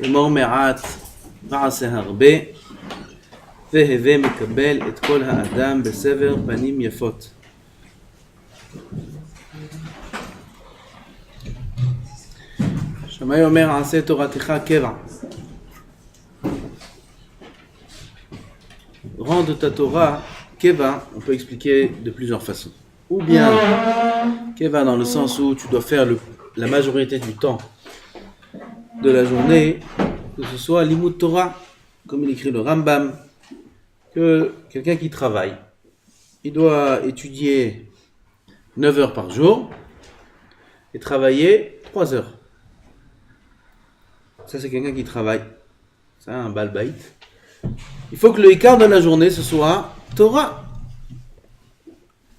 אמור מעט ועשה הרבה, והווה מקבל את כל האדם בסבר פנים יפות. שמאי אומר עשה תורתך קבע. Rendre ta Torah keva, on peut expliquer de plusieurs façons. Ou bien keva dans le sens où tu dois faire la majorité du temps de la journée, que ce soit l'imut Torah, comme il écrit le Rambam, que quelqu'un qui travaille, il doit étudier 9 heures par jour et travailler 3 heures. Ça c'est quelqu'un qui travaille. C'est un Baal Bait. Il faut que le écart de la journée ce soit Torah.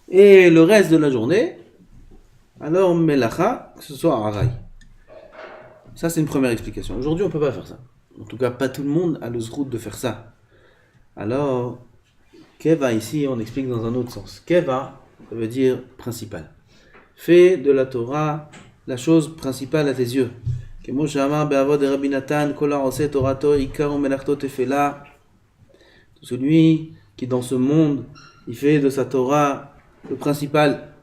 Et le reste de la journée, alors Melacha, que ce soit Aray. Ça c'est une première explication. Aujourd'hui on ne peut pas faire ça. En tout cas pas tout le monde a le zrout de faire ça. Alors, Keva ici on explique dans un autre sens. Keva, ça veut dire principal. Fais de la Torah la chose principale à tes yeux. כמו שאמר בעבוד רבי נתן, כל העושה תורתו עיקר ומלאכתו תפלה. Celui qui dans ce monde, il fait de sa Torah le principal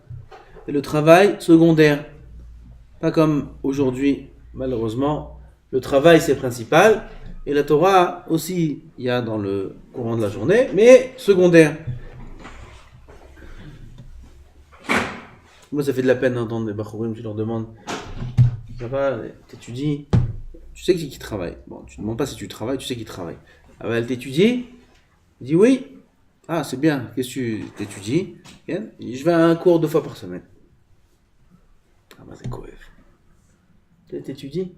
et le travail secondaire. Pas comme aujourd'hui, malheureusement, le travail c'est principal et la Torah aussi, il y a dans le courant de la journée, mais secondaire. Moi ça fait de la peine d'entendre des bachourim, tu leur demandes ça va, t'étudies, tu sais qui travaille. Bon, tu ne demandes pas si tu travailles, tu sais qui travaille. Ah ben, elle t'étudie, il dit oui. Ah, c'est bien, qu'est-ce que tu t'étudies? Je vais à un cours 2 fois par semaine. Ah ben, c'est quoi? T'étudies?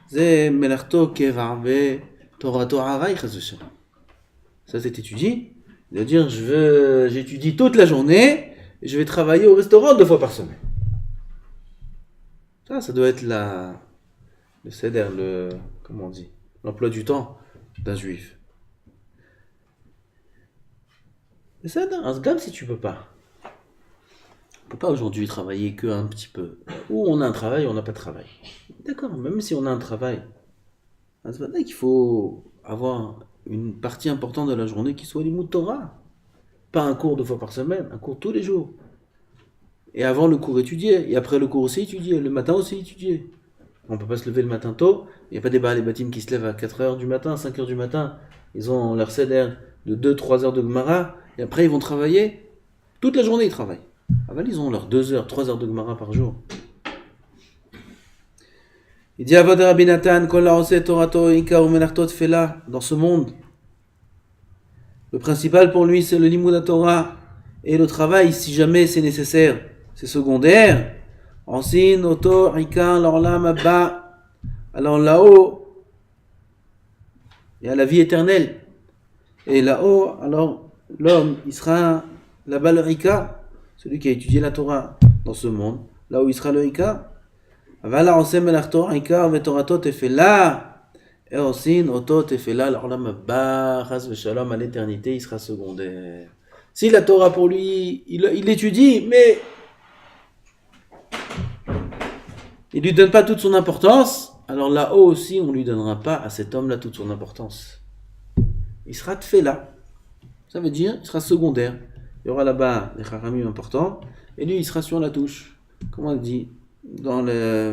C'est Melarto Kevarve Torato Harai Chazusha. Ça, c'est t'étudies. Il veut dire, j'étudie toute la journée et je vais travailler au restaurant 2 fois par semaine. Ça doit être le seder, comment on dit, l'emploi du temps d'un juif. Le seder, un sgam si tu peux pas. On peut pas aujourd'hui travailler que un petit peu. Ou on a un travail ou on n'a pas de travail. D'accord, même si on a un travail, c'est vrai qu'il faut avoir une partie importante de la journée qui soit l'imut Torah. Pas un cours 2 fois par semaine, un cours tous les jours. Et avant le cours étudier, et après le cours aussi étudier, le matin aussi étudier. On ne peut pas se lever le matin tôt, il n'y a pas des bâtim qui se lèvent à 4h du matin, 5h du matin, ils ont leur seder de 2-3 heures de Gemara, et après ils vont travailler, toute la journée ils travaillent. Avant ils ont leurs 2 heures, 3 heures de Gemara par jour. Il dit Avod Rabbi Natan, Kol ha'oseh torato ikar u'melachto tefela, dans ce monde, le principal pour lui c'est le limud Torah, et le travail si jamais c'est nécessaire. C'est secondaire. Ensin, Oto, Rika, l'Orlam, Abba. Alors là-haut, il y a la vie éternelle. Et là-haut, alors l'homme, il sera là-bas le Rika, celui qui a étudié la Torah dans ce monde. Là où il sera le Rika. Avala, Osem, Melachto, Rika, Vetorato, Tefela. Et Ensin, Oto, Tefela, l'Orlam, Abba. Chas Veshalom, à l'éternité, il sera secondaire. Si la Torah pour lui, il étudie, mais il ne lui donne pas toute son importance, alors là-haut aussi, on ne lui donnera pas à cet homme-là toute son importance. Il sera tefela. Ça veut dire, il sera secondaire. Il y aura là-bas des haramim importants, et lui, il sera sur la touche. Comment on dit? Dans les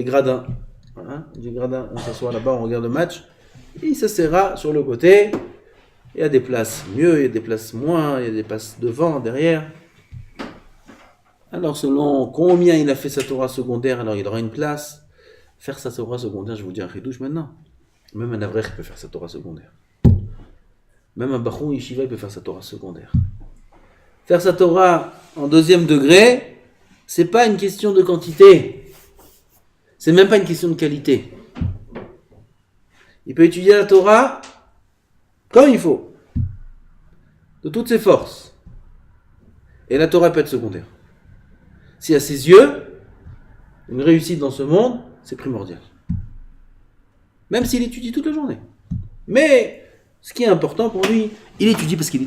gradins. Hein? Du gradin, on s'assoit là-bas, on regarde le match, et il s'assera sur le côté. Il y a des places mieux, il y a des places moins, il y a des places devant, derrière. Alors selon combien il a fait sa Torah secondaire, alors il aura une place. Faire sa Torah secondaire, je vous dis un chidouche maintenant. Même un avrech peut faire sa Torah secondaire. Même un bachon yeshiva peut faire sa Torah secondaire. Faire sa Torah en 2e degré, c'est pas une question de quantité. C'est même pas une question de qualité. Il peut étudier la Torah comme il faut, de toutes ses forces. Et la Torah peut être secondaire. Si à ses yeux, une réussite dans ce monde, c'est primordial. Même s'il étudie toute la journée. Mais, ce qui est important pour lui, il étudie parce qu'il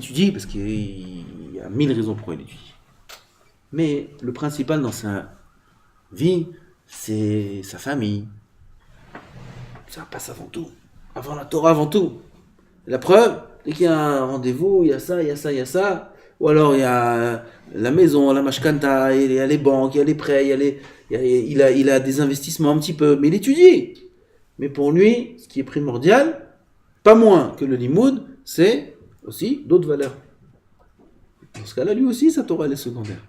y a 1000 raisons pourquoi il étudie. Mais le principal dans sa vie, c'est sa famille. Ça passe avant tout. Avant la Torah, avant tout. La preuve, dès qu'il y a un rendez-vous, il y a ça, il y a ça, il y a ça. Ou alors il y a la maison, la mashkanta, il y a les banques, il y a les prêts, il a des investissements un petit peu, mais il étudie. Mais pour lui, ce qui est primordial, pas moins que le limoud, c'est aussi d'autres valeurs. Dans ce cas-là, lui aussi, sa Torah, elle est secondaire.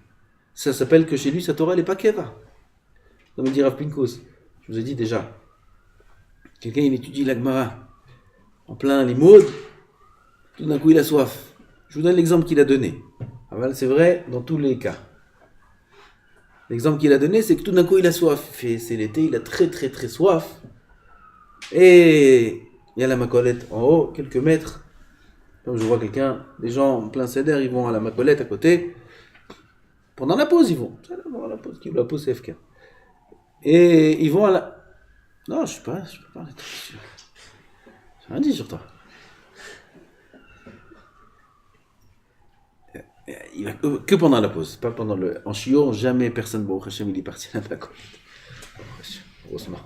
Ça s'appelle que chez lui, sa Torah, elle n'est pas keva. Comme me dit Rav Pinkos, je vous ai dit déjà, quelqu'un, il étudie la Gemara en plein limoud, tout d'un coup, il a soif. Je vous donne l'exemple qu'il a donné. C'est vrai dans tous les cas. L'exemple qu'il a donné, c'est que tout d'un coup, il a soif. C'est l'été, il a très très très soif. Et il y a la macolette en haut, quelques mètres. Comme je vois quelqu'un, des gens en plein céder, ils vont à la macolette à côté. Pendant la pause, ils vont. La pause, la pause c'est FK. Et ils vont à la... Non, je peux pas parler. J'ai rien dit sur toi. Il va que pendant la pause, pas pendant le... En chiot, jamais personne, bon, Hachem, il est parti à la macolette. Heureusement.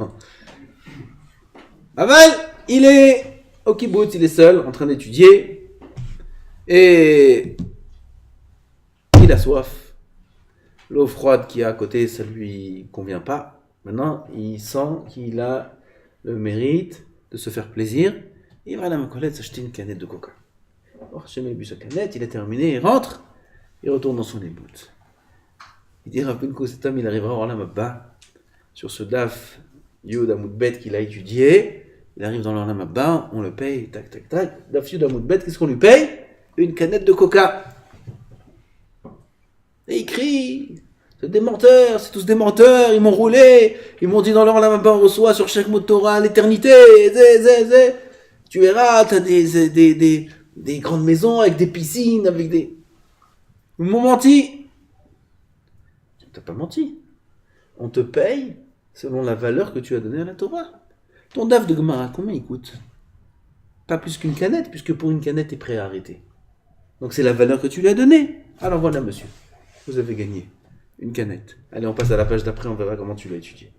Aval, il est au kibbutz, il est seul, en train d'étudier. Et il a soif. L'eau froide qui est à côté, ça lui convient pas. Maintenant, il sent qu'il a le mérite de se faire plaisir. Il va à la macolette s'acheter une canette de coca. Or, Hachem a bu sa canette, il a terminé, il rentre, il retourne dans son ébout. Il dit Rav Benko, cet homme, il arrivera en Olam Abba, sur ce daf Yud Amud Bet qu'il a étudié. Il arrive dans l'Olam Abba, on le paye, tac, tac, tac. Daf Yud Amud Bet, qu'est-ce qu'on lui paye? Une canette de coca. Et il crie, c'est des menteurs, c'est tous des menteurs, ils m'ont roulé, ils m'ont dit dans l'Olam Abba, on reçoit sur chaque mot de Torah l'éternité, tu verras, t'as des grandes maisons avec des piscines, avec des... Ils m'ont menti. T'as pas menti. On te paye selon la valeur que tu as donnée à la Torah. Ton daf de Gemara, combien il coûte? Pas plus qu'une canette, puisque pour une canette, t'es prêt à arrêter. Donc c'est la valeur que tu lui as donnée. Alors voilà, monsieur, vous avez gagné une canette. Allez, on passe à la page d'après, on verra comment tu l'as étudié.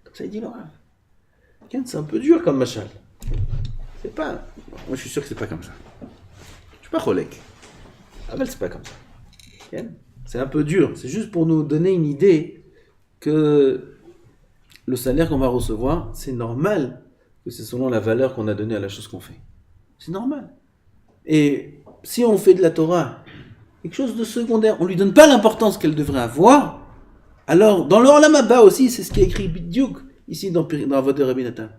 Comme ça, il dit, Laura, c'est un peu dur comme machal. C'est pas... Moi, je suis sûr que c'est pas comme ça. Je suis pas cholek. Aval, c'est pas comme ça. C'est un peu dur. C'est juste pour nous donner une idée que le salaire qu'on va recevoir, c'est normal que c'est selon la valeur qu'on a donnée à la chose qu'on fait. C'est normal. Et si on fait de la Torah quelque chose de secondaire, on lui donne pas l'importance qu'elle devrait avoir, alors dans l'Olam Abba aussi, c'est ce qui est écrit Bidyouk, ici dans la voix de Rabbi Nathan,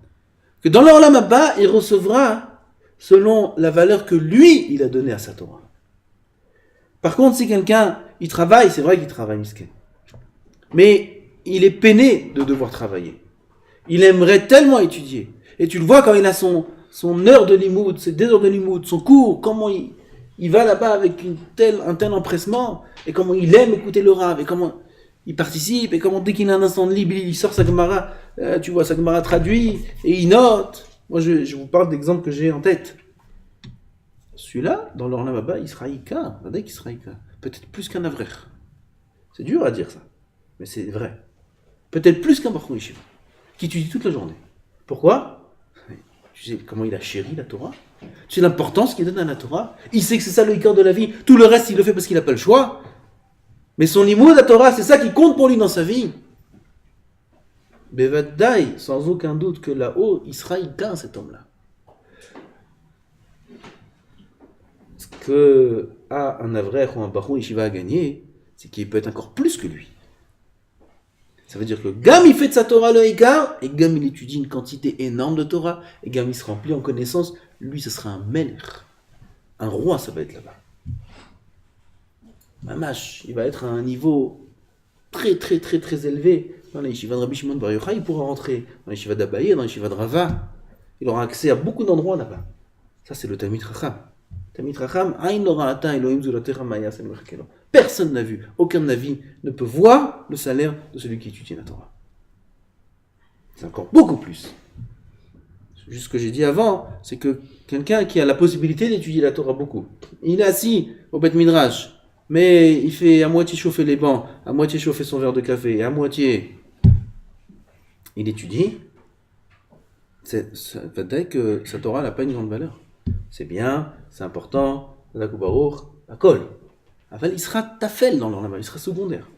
que dans l'Olam Abba, il recevra selon la valeur que lui, il a donnée à sa Torah. Par contre, si quelqu'un, il travaille, c'est vrai qu'il travaille, miskin. Mais il est peiné de devoir travailler. Il aimerait tellement étudier. Et tu le vois quand il a son heure de limoud, ses 2 heures de limoud, son cours, comment il va là-bas avec un tel empressement, et comment il aime écouter le Rav, et comment il participe, et comment dès qu'il a un instant de libre, il sort sa Gemara, tu vois, sa Gemara traduit, et il note. Moi, je vous parle d'exemples que j'ai en tête. Celui-là, dans l'Olam Abba, il sera Ika. Peut-être plus qu'un Avrer. C'est dur à dire ça, mais c'est vrai. Peut-être plus qu'un Bachou Yeshiva, qui étudie toute la journée. Pourquoi? Tu sais comment il a chéri la Torah? Tu sais l'importance qu'il donne à la Torah? Il sait que c'est ça le Icar de la vie. Tout le reste, il le fait parce qu'il n'a pas le choix. Mais son limoud, la Torah, c'est ça qui compte pour lui dans sa vie. Bevadai, sans aucun doute que là-haut, il sera Ika, cet homme-là. Ce que un Avrer ou un Bachou Yeshiva a gagné, c'est qu'il peut être encore plus que lui. Ça veut dire que Gam il fait de sa Torah le Ikar, et Gam il étudie une quantité énorme de Torah, et Gam il se remplit en connaissance, lui ce sera un Melech. Un roi, ça va être là-bas. Mamash, il va être à un niveau très très très très élevé. Dans les yeshivas de Rabbi Shimon Bar Yochai, il pourra rentrer dans les yeshivas d'Abaye, dans les yeshivas de Rava. Il aura accès à beaucoup d'endroits là-bas. Ça c'est le Talmid Chacham. Talmid Chacham, Ain lo ra'ata Elohim zulatecha ma ya'aseh mechakelo. Personne n'a vu, aucun navi ne peut voir le salaire de celui qui étudie la Torah. C'est encore beaucoup plus. Juste ce que j'ai dit avant, c'est que quelqu'un qui a la possibilité d'étudier la Torah beaucoup, il est assis au Beth Midrash, mais il fait à moitié chauffer les bancs, à moitié chauffer son verre de café, et à moitié il étudie. ça veut dire que sa Torah n'a pas une grande valeur. C'est bien, c'est important, la Baruch, la Kol. Aval, il sera tafel dans l'Olam, il sera secondaire.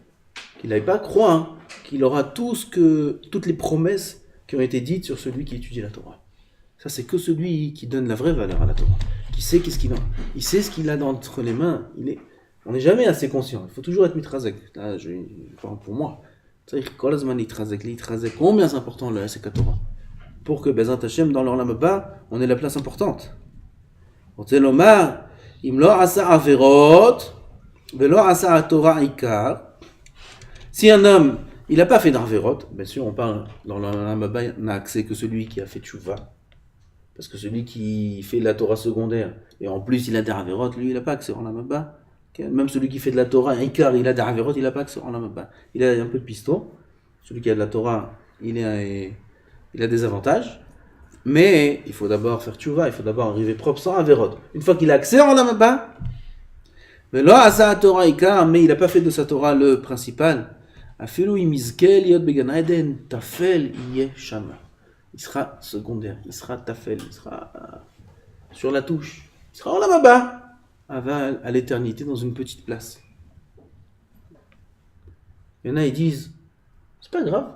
Qu'il n'aille pas croire qu'il aura toutes les promesses qui ont été dites sur celui qui étudie la Torah. Ça, c'est que celui qui donne la vraie valeur à la Torah, qui sait qu'est-ce qu'il a. Il sait ce qu'il a entre les mains. On n'est jamais assez conscient. Il faut toujours être mitrazek. Là, je parle pour moi. C'est-à-dire, combien c'est important le SK Torah pour que Bezat Hashem, dans l'Olam Haba, on ait la place importante. On sait l'Omar, Imlo asa averot, velo asa Torah ikar. Si un homme, il n'a pas fait d'Averot, bien sûr, on parle dans l'Olam Haba, on n'a accès que celui qui a fait Tchouva. Parce que celui qui fait de la Torah secondaire, et en plus il a des Averot, lui il n'a pas accès en l'Olam Haba. Même celui qui fait de la Torah, Ikar, il a des Averot, il n'a pas accès en l'Olam Haba. Il a un peu de piston. Celui qui a de la Torah, il a des avantages. Mais il faut d'abord faire Tchouva, il faut d'abord arriver propre sans Averot. Une fois qu'il a accès en l'Olam Haba, mais là, à sa Torah Ikar, mais il n'a pas fait de sa Torah le principal. Afilou imizkel yot began Eden, tafel yeh shama. Il sera secondaire, il sera tafel, il sera sur la touche. Il sera en la baba, à l'éternité dans une petite place. Il y en a, ils disent, c'est pas grave,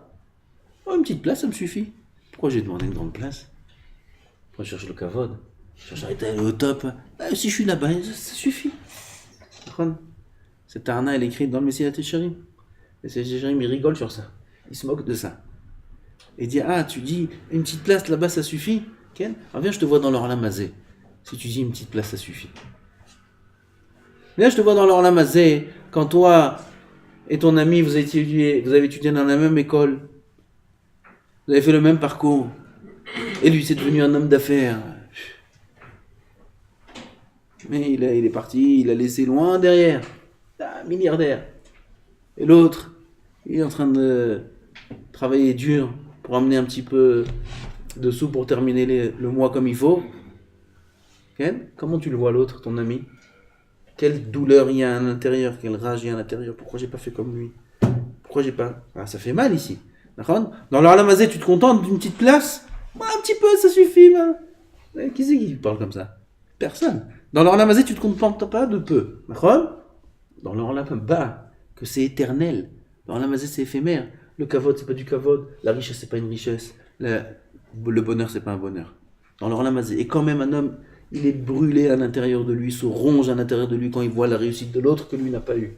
une petite place, ça me suffit. Pourquoi j'ai demandé une grande place? Pourquoi je cherche le kavod? Je cherche à être au top. Si je suis là-bas, ça suffit. Cette arna, elle est écrite dans le Messiah Técharim. Et c'est Técharim, il rigole sur ça. Il se moque de ça. Et dit, tu dis, une petite place là-bas, ça suffit? Ken, viens, je te vois dans l'Olam Hazé. Si tu dis une petite place, ça suffit. Viens, je te vois dans l'Olam Hazé, quand toi et ton ami, vous avez étudié dans la même école. Vous avez fait le même parcours. Et lui, c'est devenu un homme d'affaires. Mais il est parti, il a laissé loin derrière. Milliardaire. Et l'autre, il est en train de travailler dur pour amener un petit peu de sous pour terminer le mois comme il faut. Ken, comment tu le vois l'autre, ton ami? Quelle douleur il y a à l'intérieur, quelle rage il y a à l'intérieur. Pourquoi j'ai pas fait comme lui? Pourquoi j'ai pas... ça fait mal ici. D'accord? Dans l'Olam Hazé, tu te contentes d'une petite place? Un petit peu, ça suffit. Qui c'est qui parle comme ça? Personne. Dans l'Olam Hazé, tu te contentes pas de peu. D'accord? Dans l'Olam Haba, que c'est éternel. Dans l'Olam Hazé, c'est éphémère. Le kavod, c'est pas du kavod. La richesse, c'est pas une richesse. Le bonheur, c'est pas un bonheur. Dans l'Olam Hazé. Et quand même, un homme, il est brûlé à l'intérieur de lui, se ronge à l'intérieur de lui quand il voit la réussite de l'autre que lui n'a pas eu.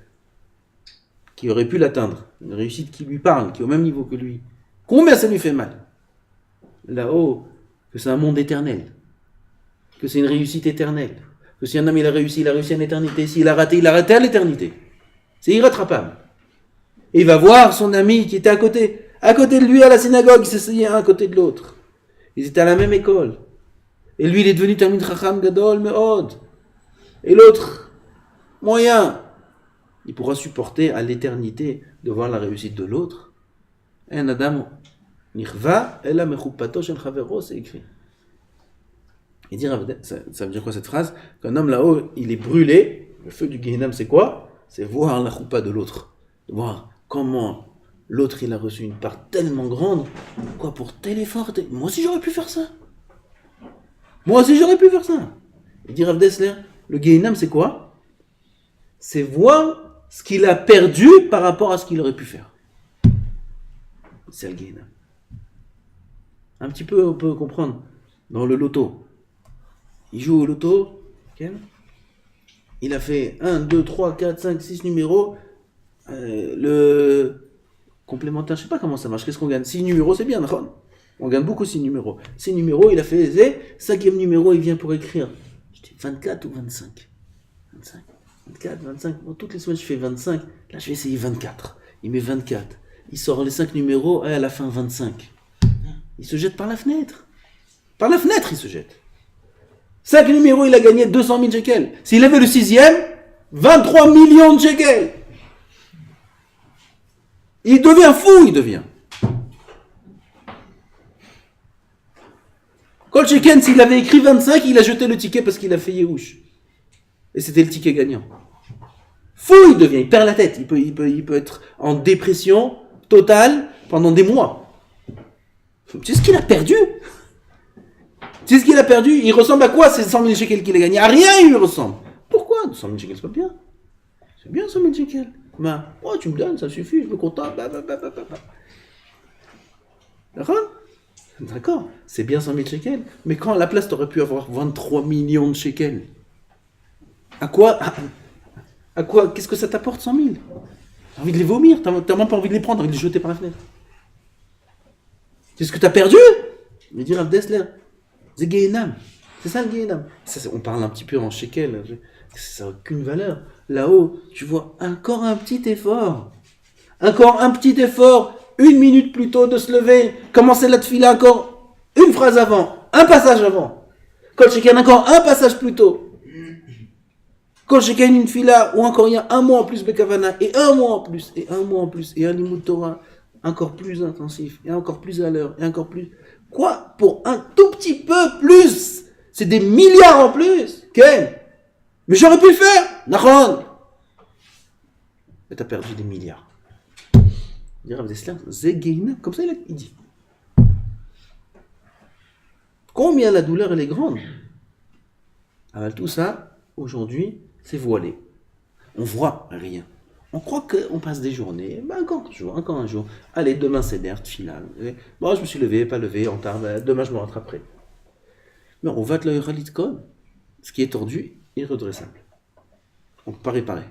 Qui aurait pu l'atteindre. Une réussite qui lui parle, qui est au même niveau que lui. Combien ça lui fait mal? Là-haut, que c'est un monde éternel. Que c'est une réussite éternelle. Que si un homme il a réussi en éternité. S'il a raté à l'éternité. C'est irrattrapable. Et il va voir son ami qui était à côté de lui à la synagogue, il s'asseyait un à côté de l'autre. Ils étaient à la même école. Et lui, il est devenu Talmid Chacham Gadol Me'od. Et l'autre, moyen. Il pourra supporter à l'éternité de voir la réussite de l'autre. Un Adam Nirva Ela Mechupato Shel Chavero, c'est écrit. Et dire, ça veut dire quoi cette phrase? Qu'un homme là-haut, il est brûlé. Le feu du Gehinam, c'est quoi? C'est voir la choupa de l'autre. De voir comment l'autre, il a reçu une part tellement grande. Quoi, pour tel effort? Moi aussi, j'aurais pu faire ça. Et dire Rav Dessler, le Gehinam, c'est quoi? C'est voir ce qu'il a perdu par rapport à ce qu'il aurait pu faire. C'est le Gehinam. Un petit peu, on peut comprendre. Dans le loto. Il joue au loto. Okay. Il a fait 1, 2, 3, 4, 5, 6 numéros. Le complémentaire, je ne sais pas comment ça marche. Qu'est-ce qu'on gagne? 6 numéros, c'est bien, d'accord? On gagne beaucoup 6 numéros. 6 numéros, il a fait les 5e numéro, il vient pour écrire. Je dis 24 ou 25? 25. 24, 25. Bon, toutes les semaines, je fais 25. Là, je vais essayer 24. Il met 24. Il sort les 5 numéros, et à la fin, 25. Il se jette par la fenêtre. Par la fenêtre, il se jette. 5 numéros, il a gagné 200 000 shekels. S'il avait le 6e, 23 millions de shekels. Il devient fou, il devient. Kol Sheken, s'il avait écrit 25, il a jeté le ticket parce qu'il a fait Yehush. Et c'était le ticket gagnant. Fou, il devient, il perd la tête. Il peut être en dépression totale pendant des mois. C'est ce qu'il a perdu. Tu sais ce qu'il a perdu? Il ressemble à quoi ces 100 000 shekels qu'il a gagné? À rien il lui ressemble. Pourquoi 100 000 shekels, c'est pas bien. C'est bien 100 000 shekels. Ben, oh, tu me donnes, ça suffit, je me contente. D'accord, c'est bien 100 000 shekels. Mais quand à la place, tu aurais pu avoir 23 millions de shekels. À quoi? Qu'est-ce que ça t'apporte 100 000? T'as envie de les vomir, t'as même pas envie de les prendre, t'as envie de les jeter par la fenêtre. C'est ce que t'as perdu? Il dit Rav Dessler, c'est Gehenam. C'est ça le Gehenam. On parle un petit peu en shekel, ça n'a aucune valeur. Là-haut, tu vois encore un petit effort. Encore un petit effort, 1 minute plus tôt de se lever, commencer la tefila encore une phrase avant, un passage avant. Kol shekel encore un passage plus tôt. Kol shekel une fila, ou encore il y a un mois en plus Bekavana, et un mois en plus, et un mois en plus, et un limud Torah encore plus intensif, et encore plus à l'heure, et encore plus. Quoi? Pour un tout petit peu plus? C'est des milliards en plus? Ken? Mais j'aurais pu le faire! Nahon! Mais t'as perdu des milliards. Il dit Rav Dessler, Zegeina, comme ça il dit. Combien la douleur elle est grande? Alors tout ça, aujourd'hui, c'est voilé. On voit rien. On croit qu'on passe des journées, encore un jour. Allez, demain c'est d'air, tfila. Bon, je me suis levé, pas levé, en tard, demain je me rattraperai. Mais on va de la Kol. Ce qui est tordu est redressable. On ne peut pas réparer.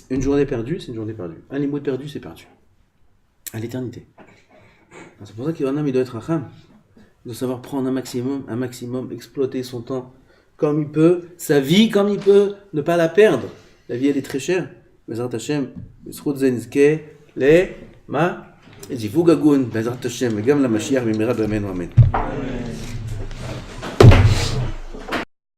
Une journée perdue, c'est une journée perdue. Un limoué perdu, c'est perdu. À l'éternité. C'est pour ça qu'il doit être racham. Il doit savoir prendre un maximum, exploiter son temps comme il peut, sa vie comme il peut, ne pas la perdre. La vie elle est très chère. Bezrat Hashem, Bezrat Zenizke, le, ma, et Zivug Agun, Bezrat Hashem, et Gam la Mashiach, Mimera Amen.